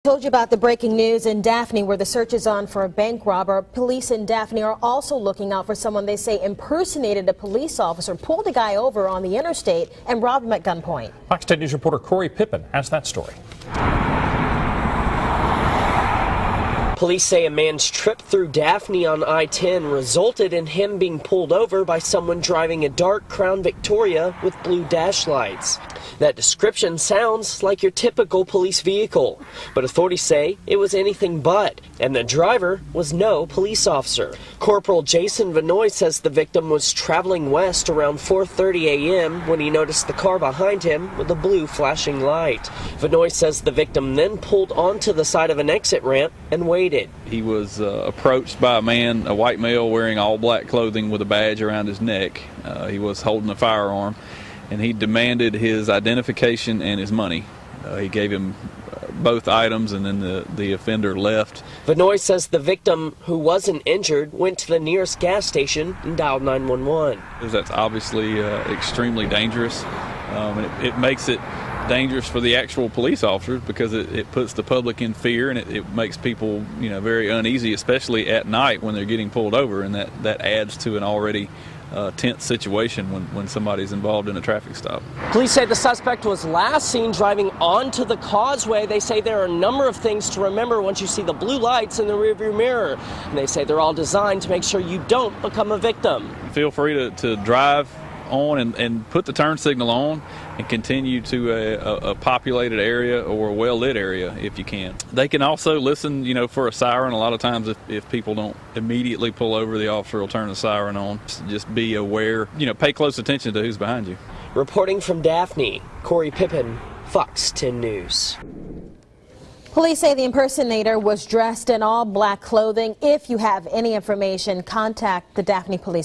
Told you about the breaking news in Daphne where the search is on for a bank robber. Police in Daphne are also looking out for someone they say impersonated a police officer, pulled a guy over on the interstate and robbed him at gunpoint. Fox 10 News reporter Corey Pippen has that story. Police say a man's trip through Daphne on I-10 resulted in him being pulled over by someone driving a dark Crown Victoria with blue dash lights. That description sounds like your typical police vehicle, but authorities say it was anything but, and the driver was no police officer. Corporal Jason Vanoy says the victim was traveling west around 4:30 a.m. when he noticed the car behind him with a blue flashing light. Vanoy says the victim then pulled onto the side of an exit ramp and waited. He was approached by a man, a white male wearing all black clothing with a badge around his neck. He was holding a firearm, and he demanded his identification and his money. He gave him both items, and then the offender left. Vanoy says the victim, who wasn't injured, went to the nearest gas station and dialed 911. That's obviously extremely dangerous, and it makes it dangerous for the actual police officers because it puts the public in fear, and it makes people, very uneasy, especially at night when they're getting pulled over, and that adds to an already tense situation when somebody's involved in a traffic stop. Police say the suspect was last seen driving onto the causeway. They say there are a number of things to remember once you see the blue lights in the rearview mirror, and they say they're all designed to make sure you don't become a victim. Feel free to drive on and put the turn signal on and continue to a populated area or a well-lit area if you can. They can also listen, for a siren. A lot of times if people don't immediately pull over, the officer will turn the siren on. Just be aware, pay close attention to who's behind you. Reporting from Daphne, Corey Pippen, Fox 10 News. Police say the impersonator was dressed in all black clothing. If you have any information, contact the Daphne Police